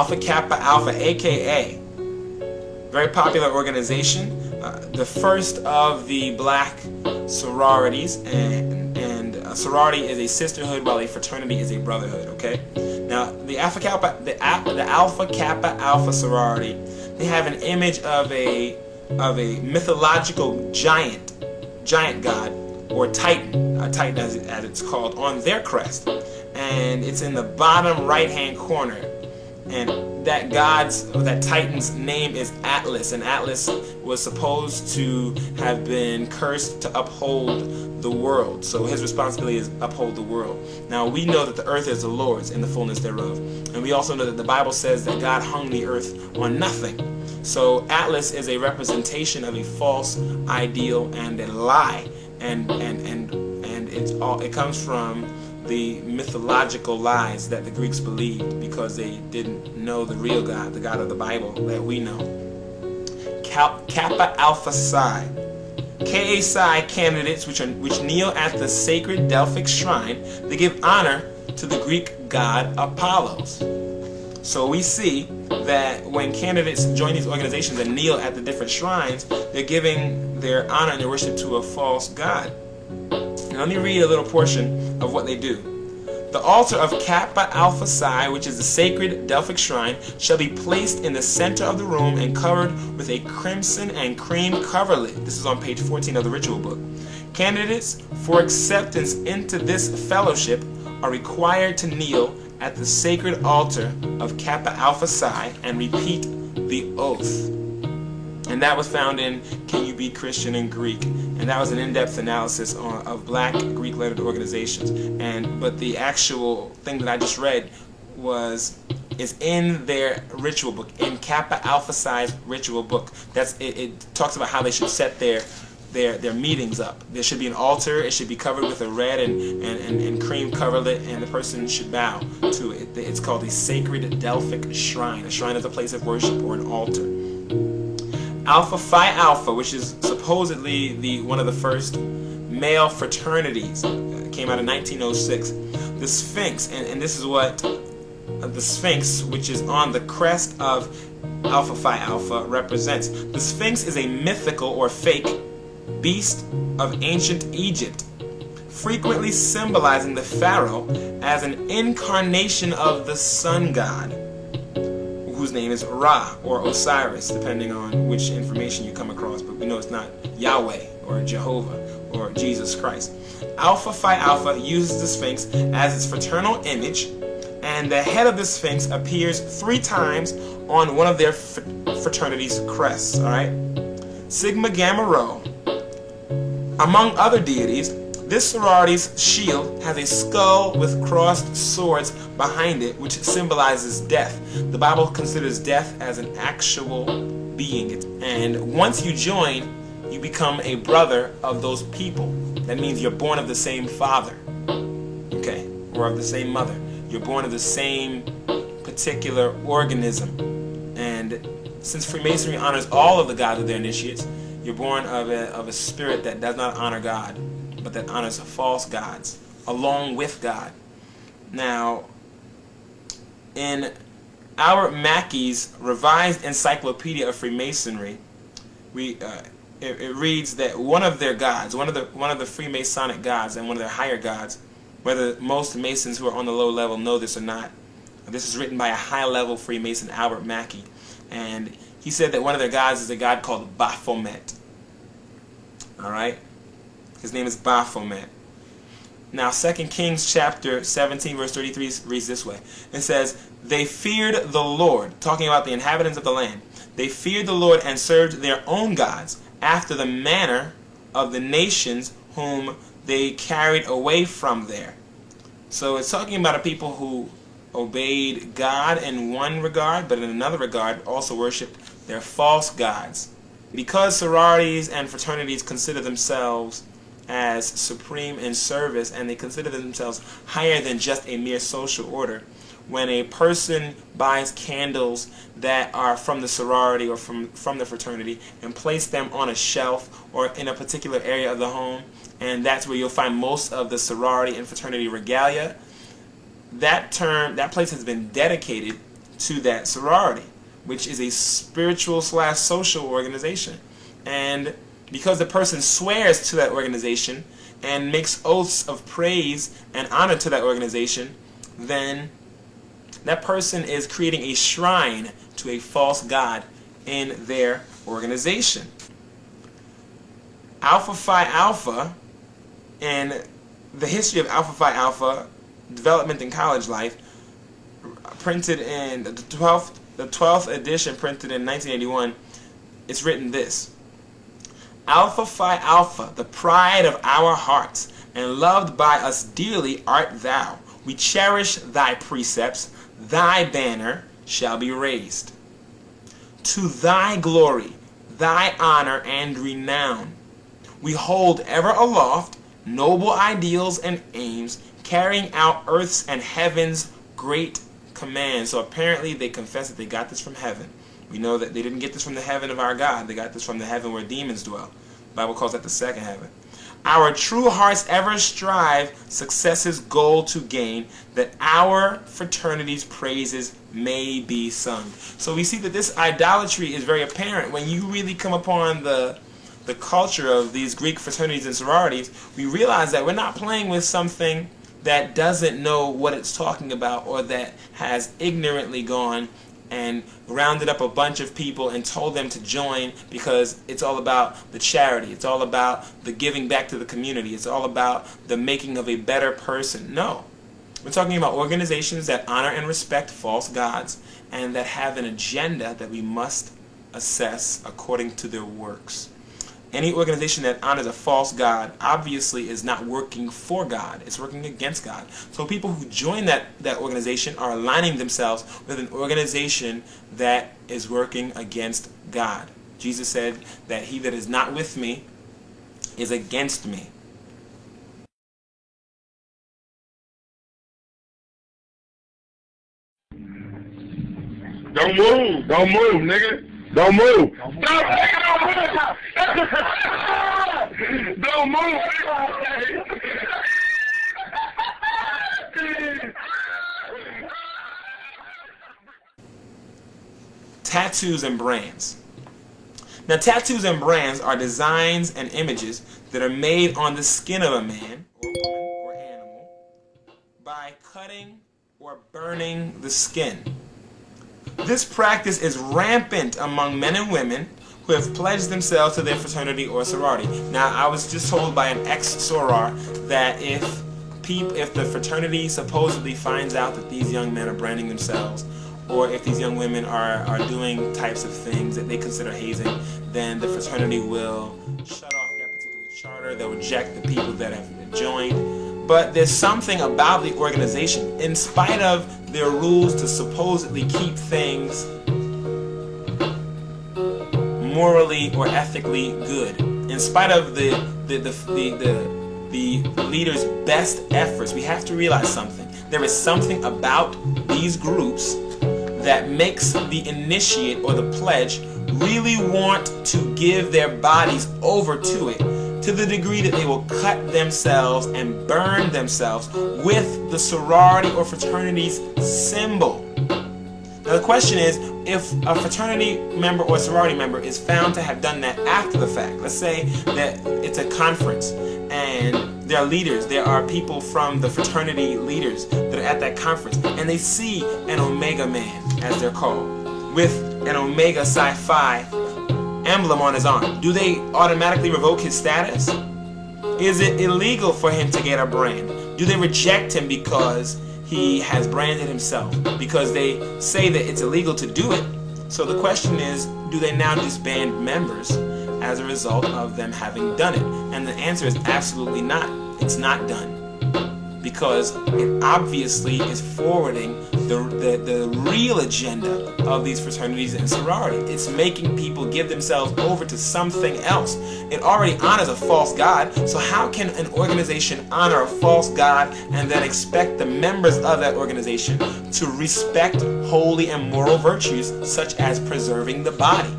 Alpha Kappa Alpha, aka very popular organization, the first of the black sororities, and a sorority is a sisterhood while a fraternity is a brotherhood. Okay, now the Alpha Kappa Alpha sorority, they have an image of a mythological giant god, or Titan, a Titan as it's called, on their crest, and it's in the bottom right hand corner. And that Titan's name is Atlas, and Atlas was supposed to have been cursed to uphold the world. So his responsibility is uphold the world. Now we know that the earth is the Lord's and the fullness thereof, and we also know that the Bible says that God hung the earth on nothing. So Atlas is a representation of a false ideal and a lie, and it comes from the mythological lies that the Greeks believed because they didn't know the real God, the God of the Bible that we know. Kappa Alpha Psi. Ka Psi candidates which kneel at the sacred Delphic shrine, they give honor to the Greek god Apollos. So we see that when candidates join these organizations and kneel at the different shrines, they're giving their honor and their worship to a false god. Now let me read a little portion of what they do. The altar of Kappa Alpha Psi, which is the sacred Delphic shrine, shall be placed in the center of the room and covered with a crimson and cream coverlet. This is on page 14 of the ritual book. Candidates for acceptance into this fellowship are required to kneel at the sacred altar of Kappa Alpha Psi and repeat the oath. And that was found in Can You Be Christian in Greek? And that was an in-depth analysis of black Greek-lettered organizations. But the actual thing that I just read is in their ritual book, in Kappa Alpha Psi's ritual book. It talks about how they should set their meetings up. There should be an altar. It should be covered with a red and cream coverlet, and the person should bow to it. It's called the sacred Delphic shrine. A shrine is a place of worship or an altar. Alpha Phi Alpha, which is supposedly one of the first male fraternities, came out in 1906. The Sphinx, and this is what the Sphinx, which is on the crest of Alpha Phi Alpha, represents. The Sphinx is a mythical or fake beast of ancient Egypt, frequently symbolizing the pharaoh as an incarnation of the sun god, whose name is Ra or Osiris, depending on which information you come across, but we know it's not Yahweh or Jehovah or Jesus Christ. Alpha Phi Alpha uses the Sphinx as its fraternal image, and the head of the Sphinx appears 3 times on one of their fraternity's crests. All right, Sigma Gamma Rho. Among other deities, this sorority's shield has a skull with crossed swords behind it, which symbolizes death. The Bible considers death as an actual being. And once you join, you become a brother of those people. That means you're born of the same father, okay, or of the same mother. You're born of the same particular organism. And since Freemasonry honors all of the gods of their initiates, you're born of a spirit that does not honor God, but that honors false gods along with God. Now, in Albert Mackey's Revised Encyclopedia of Freemasonry, it reads that one of their gods, one of the Freemasonic gods, and one of their higher gods, whether most Masons who are on the low level know this or not, this is written by a high-level Freemason, Albert Mackey, and he said that one of their gods is a god called Baphomet. All right. His name is Baphomet. Now, 2 Kings chapter 17, verse 33 reads this way. It says, they feared the Lord, talking about the inhabitants of the land. They feared the Lord and served their own gods, after the manner of the nations whom they carried away from there. So it's talking about a people who obeyed God in one regard, but in another regard also worshiped their false gods. Because sororities and fraternities consider themselves as supreme in service, and they consider themselves higher than just a mere social order, when a person buys candles that are from the sorority or from the fraternity and place them on a shelf or in a particular area of the home, and that's where you'll find most of the sorority and fraternity regalia, that place has been dedicated to that sorority, which is a spiritual / social organization. And because the person swears to that organization and makes oaths of praise and honor to that organization, then that person is creating a shrine to a false god in their organization. Alpha Phi Alpha, and the history of Alpha Phi Alpha development in college life, printed in the 12th edition, printed in 1981, it's written this: Alpha Phi Alpha, the pride of our hearts, and loved by us dearly art thou. We cherish thy precepts, thy banner shall be raised. To thy glory, thy honor and renown, we hold ever aloft noble ideals and aims, carrying out earth's and heaven's great commands. So apparently they confess that they got this from heaven. We know that they didn't get this from the heaven of our God. They got this from the heaven where demons dwell. The Bible calls that the second heaven. Our true hearts ever strive success's goal to gain, that our fraternity's praises may be sung. So we see that this idolatry is very apparent when you really come upon the culture of these Greek fraternities and sororities. We realize that we're not playing with something that doesn't know what it's talking about, or that has ignorantly gone and rounded up a bunch of people and told them to join because it's all about the charity, it's all about the giving back to the community, it's all about the making of a better person. No. We're talking about organizations that honor and respect false gods and that have an agenda that we must assess according to their works. Any organization that honors a false god obviously is not working for God. It's working against God. So people who join that organization are aligning themselves with an organization that is working against God. Jesus said that he that is not with me is against me. Don't move, nigga. Don't move. Don't move. Don't move. Tattoos and brands. Now, tattoos and brands are designs and images that are made on the skin of a man or woman or animal by cutting or burning the skin. This practice is rampant among men and women who have pledged themselves to their fraternity or sorority. Now, I was just told by an ex-soror that if the fraternity supposedly finds out that these young men are branding themselves, or if these young women are doing types of things that they consider hazing, then the fraternity will shut off that particular charter. They'll reject the people that have joined. But there's something about the organization, in spite of their rules to supposedly keep things morally or ethically good, in spite of the leaders' best efforts, we have to realize something. There is something about these groups that makes the initiate or the pledge really want to give their bodies over to it, to the degree that they will cut themselves and burn themselves with the sorority or fraternity's symbol. Now the question is, if a fraternity member or sorority member is found to have done that after the fact, let's say that it's a conference and there are leaders, there are people from the fraternity leaders that are at that conference, and they see an Omega man, as they're called, with an Omega Psi Phi emblem on his arm. Do they automatically revoke his status? Is it illegal for him to get a brand? Do they reject him because he has branded himself? Because they say that it's illegal to do it. So the question is, do they now disband members as a result of them having done it? And the answer is absolutely not. It's not done. Because it obviously is forwarding the real agenda of these fraternities and sororities. It's making people give themselves over to something else. It already honors a false god, so how can an organization honor a false god and then expect the members of that organization to respect holy and moral virtues such as preserving the body?